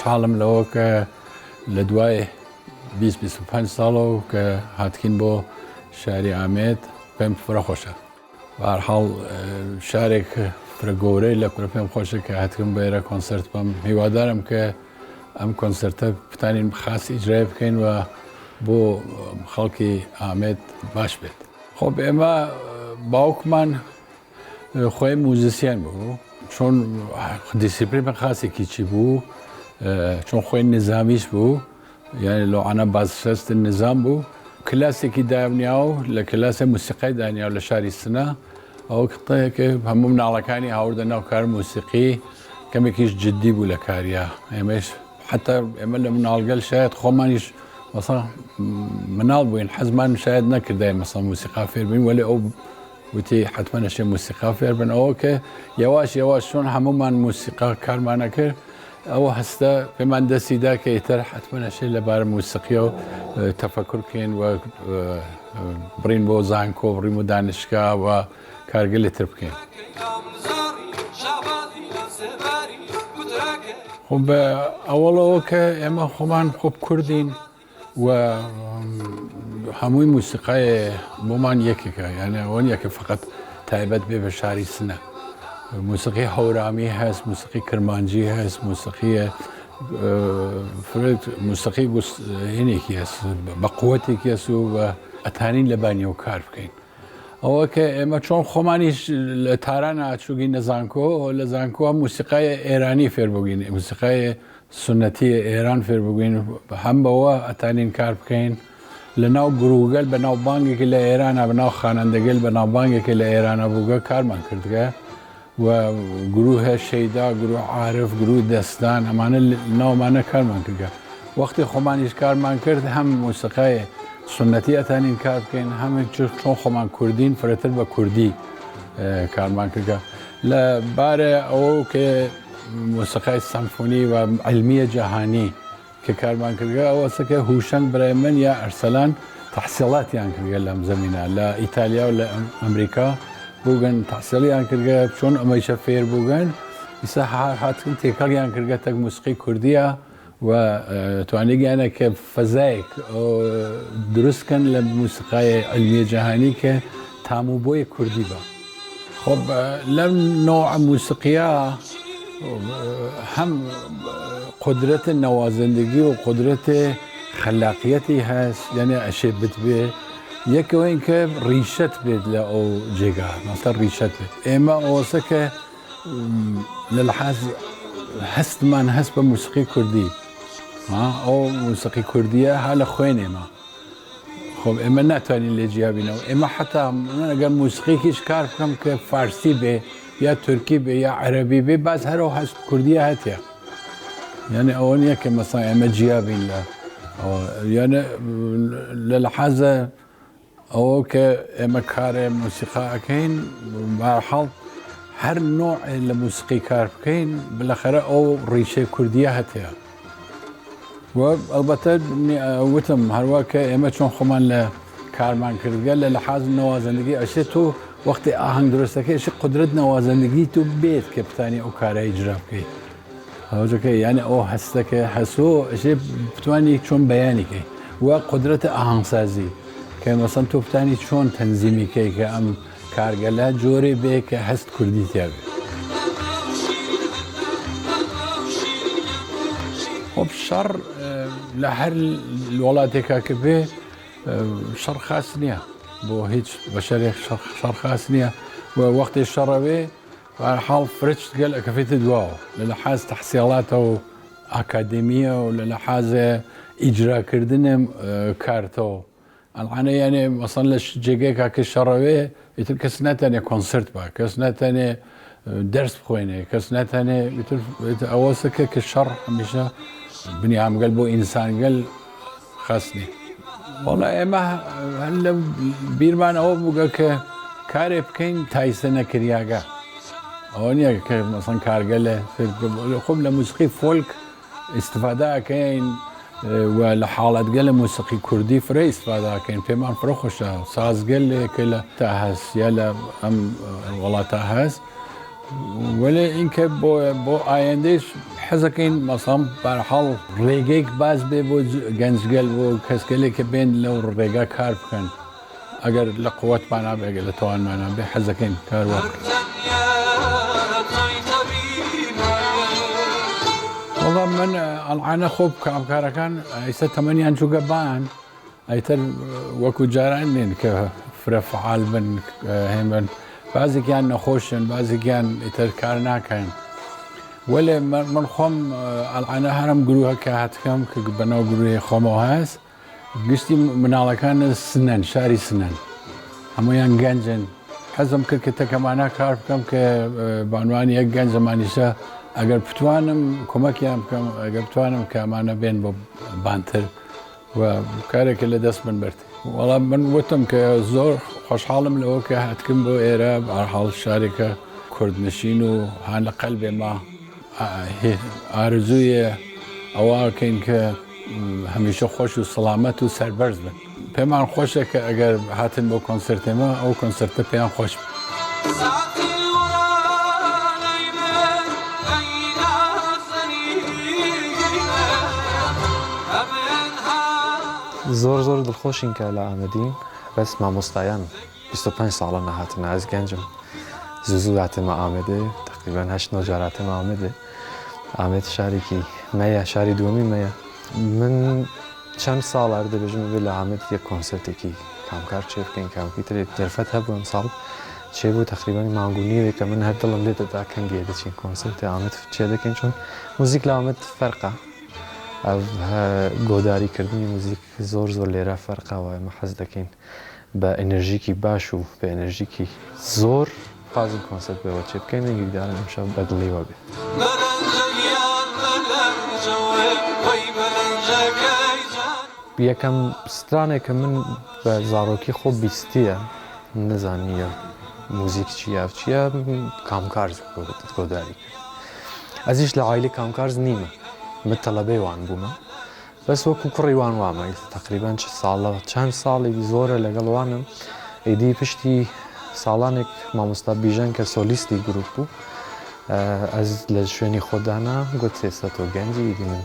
خوشحالم لەوە کە لە دوای 20-25 ساڵەوە کە هاتکین بۆ شاری ئامێد پێم فرە خۆشە. بەهەرحاڵ شارێک فرە گەورەی لە کوڕە پێم خۆشە کە هاتکم بێرە کۆنسەرت بم. هیوادارم کە ئەم کۆنسەرتە بتانین خاص ئیجرای بکەین و بۆ خەڵکی ئامێد باش بێت. خۆ ئێمە باوکمان خۆی موزیسیان بوو، چۆن دیسیپلین خاصێکی چی بوو، چۆن خۆی نظامیش بوو، یعنی لەوانە بازنشست نظام بوو، کلاسێکی دانیا و لە کلاسە موسیقای دانیا و لە شاری سنە ئەوە کتەیەکە هەموو مناڵەکانی هاوردە ناو کار موسیقی کەمێکیش جددی بوو لە کاریە. ئێمەش حتا ئێمە لە مناڵگەل شاید خۆمانیش مەسەڵ مناڵ بووین حەزمان شاید نەکردای مەسەڵ موسیقا فێر بین، وەلی ئەو وتی حتمما نەشێ موسیقا فێر بن. ئەوە کە یەواش یەواش چۆن هەمومان موسیقا کارمانە کرد، ئەوە هەستە پێمان دەستیدا کە ئیتر حتمما نەشێ لەبارە موسیقیە و تەفەکر بکەین و بڕین بۆ زانکۆ، بڕین بۆ دانشگا و کارگەلی تر بکەین. خۆ ئەوەڵەوە کە ئێمە خۆمان خۆب کوردین و هەمووی موسیقای بۆمان یەکێکە، یانە ئەوەن یەکە فقط تایبەت بێ بە شاری سنە. موسیقی هەورامی هەست، موسیقی کرمانجی هەست، موسیقی هێنێکی هەست بە قووەتێکی هەست و ئەتانین لە بانیەوە کار بکەین. ئەوە کە ئێمە چۆن خۆمانیش لە تاران ئاچووگین لە زانکۆ، لە زانکۆ موسیقای ئێرانی فێر بگین، موسیقای سنەتی ئێران فێر بگوین، هەم بەوە ئەتانین کار بکەین. لە ناو گروگەل بە ناو بانگێکی لە ئێرانە، بە ناو خانەندەگەل بە ناو بانگێکی لە ئێرانە بووگە کارمان کردگە و گروه هەیە شەیدا، گروه عارف، گروه دەستان، ئەمانە ناومانە کارمان کردگە. وەختی خۆمانیش کارمان کرد هەم موسیقای سنەتی ئەتانین کار بکەین، هەمێک چۆن خۆمان کوردین فرەتر بە کوردی کارمان کردگە. لە بارە ئەوە کە موسیقای سەمفۆنی و علمیە جەهانی کە کارمان کردگە، ئەوەسەکە هوشەنگ برای من یا ئەرسەلان تەحسیڵاتیان کردگە لەم زەمینە لە ئیتالیا و لە ئەمریکا بووگەن، تەحسیڵیان کردگە چۆن ئەمەیشە فێر بووگەن، ئیسا هاتن تێکەڵیان کردگە تەک موسیقی کوردیە و توانێگیانە کە فەزایەک دروستکەن لە موسیقای علمیە جەهانی کە تاموبۆی کوردی بە. خۆ لەم نۆع موسیقیە هەم قدرەت نەوازەندگی و قدرەت خەلاقیەتی هەست، یعنی ئەشێ بتبێ یەکەوە اینکە ڕیشەت بێت لە ئەو جێگا، مەسەڵ ڕیشەت بێت. ئێمە ئەوەسە کە لە لەحاز هەستمان هەست بە موسیقی کوردی، ئەو موسیقی کوردیە ها لە خوێنێمە. خۆ ئێمە ناتوانین لێ جیابینەوە. ئێمە حتا ئەگەر موسیقیکیش کار بکەم کە فارسی بێ یا تورکی بێ یا عەرەبی بێ، باز هەرەوە هەست کوردیە هەتیە. یعنی ئەوە نییە کە مەسەڵ ئێمە جیابین لە یعنی لە لەحازە ئەوە کە ئێمە کارێ موسیقا ئەەکەین، بەهەرحاڵ هەر نۆع لە موسیقی کار بکەین بەلاخەرە ئەو ڕیشەی کوردیە هەتەیە. و ئەلبەتە وتم هەروە کە ئێمە چۆن خۆمان لە کارمان کردگە لە لەحاز نەوازەندگی ئەشێت تۆ وەختی ئاهەنگ دروستەکەی قدرەت نەوازەندگی تو بێت کە بتانی ئەو کارە ئیجرا بکەیت. هەوجەکە یعنی ئەو هەستەکە هەسۆ ئەشێ بتوانی چۆن بەیانیکەی و قدرەتە ئاهەنگسازی کە مەسەڵەن تۆ بتانی چۆن تەنزیمیکەی کە ئەم کارگەلە جۆرێ بێ کە هەست کوردی تیا بێت. خۆ شەڕ لە هەر وڵاتێکا کە بێ شەڕ خاس نییە، بۆ هیچ بەشەرێک شەڕ خاس نییە و وەختی شەڕەوێ بەهەرحاڵ فرچ گەل ئەکەفێتە دواوە لە لەحاز تەحسیڵاتە و ئاکادمیە و لە لەحاز ئیجراکردنە کارتەوە. ئەڵانە یانێ مەسەڵەن لە جێگەیەکا کە شەڕەوێ ئیتر کەس ناتوانێ کۆنسرت بە، کەس ناتوانێ دەرس بخوێنێ، کەس ناتوانێ ئەوەسەکە کە شەڕ هەمیشە بنیامگەل بۆ ئینسانگەل خاس نییە. وەڵا ئێمە هەر لە بیرمان ئەوە بووگە کە کارێ بکەین تایسە نەکریاگە. ئەوە نییە کە مەسەڵەن کارگەلە خۆم لە موسیقی فۆلک ئیستیفادە ئەکەین و لە حاڵەتگە لە موسیقی کوردی فرە ئیستیفادە ئەکەین، پێمان فرە خۆشە. سازگەلێکە لە تا هەست یا لە ئەم وڵاتە هەست، وەلێ اینکە بۆ ئایندەش حەزەکەین مەسام بەرحاڵ ڕێگەیەک باز بێ بۆ گەنجگەل بۆ کەسگەلێکە بێن لەو ڕێگا کار بکەن ئەگەر لە قووەتمان نابێ ئەگەر لە تەوانمان بێ حەزەکەین کاروا بکەن. وەڵام من ئەڵعانە خۆب کامکارەکان ئێستا تەمەنیان چووگە بان ئەیتر وەکو جاران نین کە فرە فعال بن هێمن بازێکیان نەخۆشن بازێکیان ئیتر کار ناکەن. وەلێ من خۆم ئەڵعانە هەرم گروهەکە هاتکەم کە بەناو گروهی خۆمەوە هەست گشتی مناڵەکانە سنەن شاری سنەن هەموویان گەنجن حەزم کرد کە تەکەمانە کار بکەم کە بانوانی یەک گەنج زمانیشە ئەگەر بتوانم کۆمەکیان بکەم ئەگەر بتوانم کە ئەمانە بێن بۆ بانتر و کارێکە لە دەست من برد. وەڵام من وتم کە زۆر خۆشحاڵم لەوە کە هاتکم بۆ ئێرە بەرحاڵ شارێکە کوردنشین و هان لە قەلبێ ما ئارزوویە ئەوەکەین کە هەمیشە خۆش و سەلامەت و سەربەرز بن. پێمان خۆشە کە ئەگەر هاتن بۆ کۆنسرتێمە ئەو کۆنسرتە پێیان خۆش بن. زۆر دڵخۆشین کە لە ئامەدین بەس مامۆستایان 25 ساڵە نەهاتنە ئەس گەنجم زوو هاتمە ئامێدێ تقریبان 8 جار هاتمە ئامێدێ ئامێد شارێکی مەیە شاری دووەمی مەیە من چەند ساڵ دەبێژم بێ لە ئامێد یەک کۆنسرتێکی کامکار چێ بکەین کامکی ترێت جەرفەت هەبوو ئەم ساڵ چێ بوو تقریبان مانگونیوێک کە من هەر دڵم لێ دەدا کەنگێ دەچین کۆنسرتی ئامێد چێ دەکەین چۆن موزیک لە ئامێد فەرقە گۆداریکردنی موزیک زۆر لێرە فەرقەوە ئێمە حەز دەکەین بە ئەنەرژیکی باش و بە ئەنەرژیکی زۆر حازم کۆنسرت بێەوە چێ بکەین ئەنگیدارن ئەمشەو بەدڵیوە بێت. یەکەم سترانێک کە من بە زاڕۆکی خۆ بیستیە نەزانیە موزیک چییە کامکارز گۆداری کرد. ئەزیش لە عایلی کامکارز نیمە من تەلەبەی وان بوومە بەس وەکو کوڕی وان وامە تقریبان چەند ساڵی زۆرە لەگەڵ وانم ئیدی پشتی ساڵانێک مامۆستا بیژەن کە سۆلیستی گروپ بوو ئەس لە شوێنی خۆدانا گوت ئێستا تۆ گەنجی ئیدی من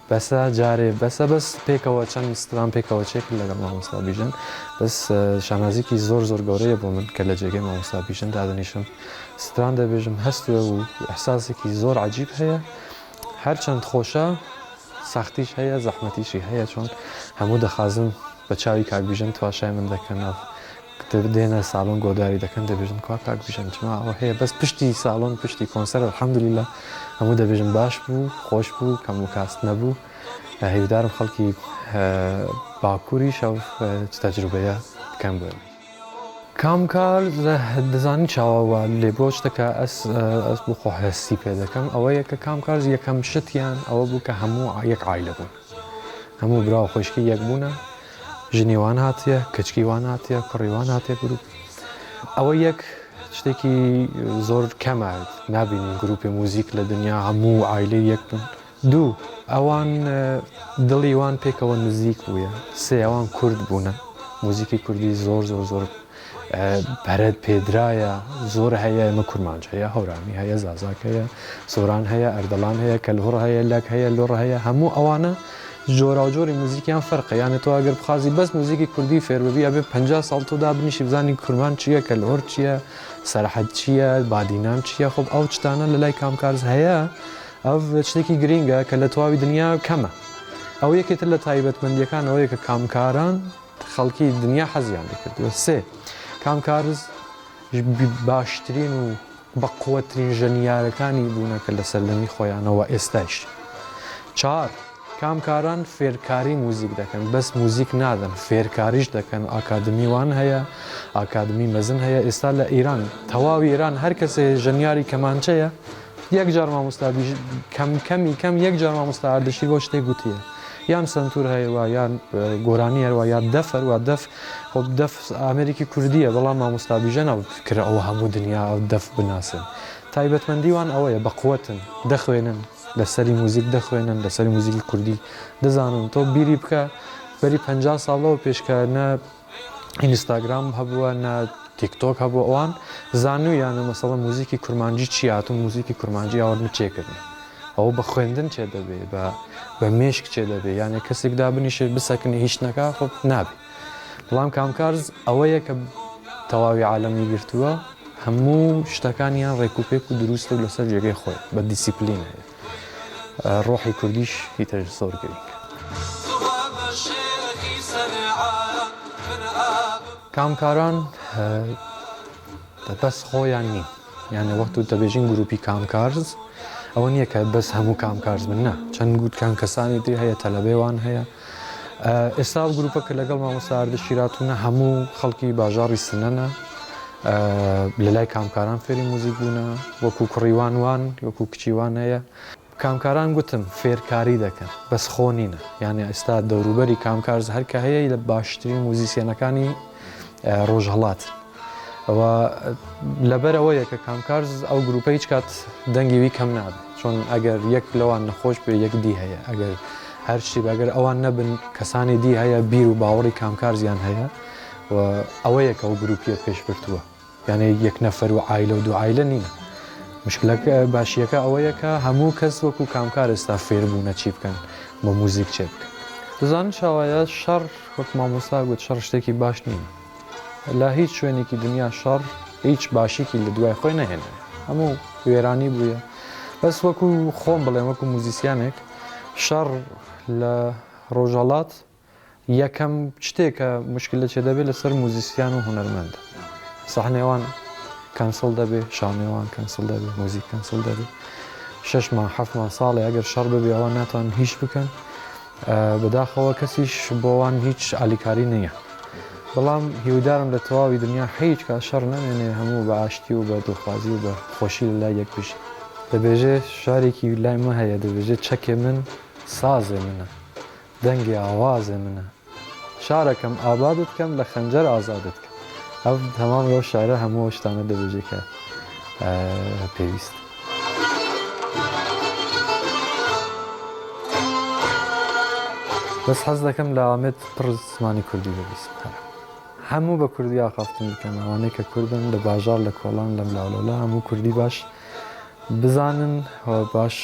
بەسە جارێ بەس پێکەوە چەند ستران پێکەوە چێک لەگەڵ مامۆستا بیژەن بەس شانازیکی زۆر گەورەیە بۆ من کە لە جێگەی مامۆستا بیژەن دادەنیشم ستران دەبێژم هەستوێ و ئەحساسێکی زۆر عەجیب هەیە هەرچەند خۆشە ساختیش هەیە زەحمەتیشی هەیە چۆن هەموو دەخوازم بە چاوی کاکبیژەن تواشای من دەکەن دێنە ساڵۆن گۆداری دەکەن دەبێژن کا کاکبیژەن چما ئەوە هەیە بەس پشتی ساڵۆن پشتی کۆنسەر الحەمدولیلا هەموو دەبێژن باش بوو خۆش بوو کەم و کاست نەبوو هیوادارم خەڵکی باکووریش ئەو تەجروبەیە بکەم بێ. کامکار دەزانی چاوەوە لێ بۆ شتەکە ئەس بۆ خۆهێستی پێ دەکەم ئەوەیە کە کامکار یەکەم شتیان ئەوە بوو کە هەموو یەک عایلە بوون هەموو براو خۆشکی یەک بوونە ژنیوان هاتیە کچکیوان هاتیە کوڕیوان هاتیە گروپ ئەوە یەک شتێکی زۆر کەمە نابینین گروپی موزیک لە دنیا هەموو عایلە یەک بوون. دوو ئەوان دڵیوان پێکەوە نزیک بووە. سێ ئەوان کورد بوونە موزیکی کوردی زۆر بەرەد پێدرایە زۆر هەیە ئەمە کورمانج هەیە هەورامی هەیە زازاک هەیە سۆران هەیە ئەردەڵان هەیە کەلهوڕ هەیە لەک هەیە لۆڕ هەیە هەموو ئەوانە جۆرا و جۆری موزیکیان فەرقە یانە تۆ ئەگەر بخوازی بەس موزیکی کوردی فێرببی ئەبێ 50 ساڵ تۆدا بنیشی بزانی کورمان چییە کەلهۆر چییە سەرحەد چییە بادینان چییە خۆب ئەو شتانە لە لای کامکارز هەیە ئەو شتێکی گرینگە کە لە تەواوی دنیا کەمە. ئەو یەکێتر لە تایبەتمەندیەکان ئەوەیە کە کامکاران خەڵکی دنیا حەزیان دەکردووە. سێ کامکارز باشترین و بەقووەترین ژەنیارەکانی بوونە کە لە سەردەمی خۆیانەوە ئێستاش. 4 کامکاران فێرکاری موزیک دەکەن بەس موزیک نادەن فێرکاریش دەکەن ئاکادمیوان هەیە ئاکادمی مەزن هەیە ئێستا لە ئیران تەواوی ئێران هەر کەسێ ژەنیاری کەمانچەیە یەک جار مامۆستا کەم یەک جار مامۆستا ئاردەشیر بۆ شتێک گوتیە یان سنتور هەیەوە یان گۆرانی هەروە یان دەفەروە دەف ئامریکی کوردیە بەڵام مامۆستا بیژەنەوە فکرە ئەوە هەموو دنیا دەف بناسن. تایبەتمەندیوان ئەوەیە بەقووەتن دەخوێنن لەسەری موزیک دەخوێنن لەسەری موزیکی کوردی دەزانن تۆ بیری بکە بەری 50 ساڵەوە پێشکە نە ئینستاگرام هەبووە نە تیکتۆک هەبوو ئەوان زانویانە مەسەڵەن موزیکی کورمانجی چی هاتوون موزیکی کورمانجی ئەوە چێکردن ئەو بە خوێندن چێ دەبێ بە مێشک چێ دەبێ یانێ کەسێک دابنیشێ بسەکنی هیچ نەکا خۆ نابێ بەڵام کامکارز ئەوەیە کە تەواوی عالەمی گرتووە هەموو شتەکانیان ڕێکوپێک و دروستە و لەسەر جێگەی خۆی بە دیسیپلین هەیە ڕۆحی کوردیش هیتر زۆر گرنگ کامکاران بەس خۆیان نین یانێ وەختو دەبێژین گروپی کامکارز ئەوە نییە کە بەس هەموو کامکارز من نا چەند گوتکان کەسانی تر هەیە تەلەبێوان هەیە ئێستا گروپە کە لەگەڵ مامۆستا ئەردەشیراتونە هەموو خەڵکی باژاڕی سنەنە لە لای کامکاران فێری موزیک بوونە وەکو کوڕیوان وان وەکو کچیوان هەیە کامکاران گوتم فێرکاری دەکەن بەس خۆ نینە یعنی ئێستا دەوروبەری کامکارز هەرکە هەیە لە باشترین موزیسیەنەکانی ڕۆژهەڵات ئەوە لەبەر ئەوەیە کە کامکارز ئەو گروپە هیچ کات دەنگیوی کەم نابێت چۆن ئەگەر یەک لەوان نەخۆش بێ یەک دی هەیە ئەگەر هەر شتی ئەگەر ئەوان نەبن کەسانی دی هەیە بیر و باوەڕی کامکارزیان هەیە و ئەوەیە کە ئەو گروپیە پێش برتووە یعنی یەک نەفەر و عایلە و دوو عایلە نینە مشکلەکە باشیەکە ئەوەیە کە هەموو کەس وەکو کامکار ئێستا فێر بوونە چی بکەن بە موزیک چێ بکەن دەزانن شاوایە شەڕ وەک مامۆستا گوت شەڕ شتێکی باش نین لە هیچ شوێنێکی دنیا شەڕ هیچ باشیکی لە دوای خۆی نەهێنێ هەموو وێرانی بووە بەس وەکو خۆم بڵێم وەکو موزیسیانێک شەڕ لە ڕۆژهەڵات یەکەم شتێکە مشکلە چێ دەبێت لەسەر موزیسیان و هونەرمەندە سەحنێوان کەنسڵ دەبێ شانێوان کەنسڵ دەبێ موزیک کەنسڵ دەبێ 6 مانگ 7 مانگ ساڵێ ئەگەر شەڕ ببێ ئەوان ناتوان هیچ بکەن بەداخەوە کەسیش بۆوان هیچ ئالیکاری نییە بەڵام هیودارم لە تەواوی دنیا هیچ کا شەڕ نامێنێ هەموو بە ئاشتی و بە دڵخوازی و بە خۆشی لە لای یەک بژی دەبێژێ شارێکی لای مە هەیە دەبێژێت چەکێ من سازێ منە دەنگی ئاوازێ منە شارەکەم ئابادت کەم لە خەنجەر ئازادت کەم ئەو تەمام لەو شارە هەموو شتانە دەبێژێت کە پێویست بەس حەز دەکەم لە ئامێت پڕ زمانی کوردی ببیست هەموو بە کوردی ئاخافتن بکەن ئەوانەی کە کوردن لە باژار لە کۆڵان لە ملاولەولا هەموو کوردی باش بزانن باش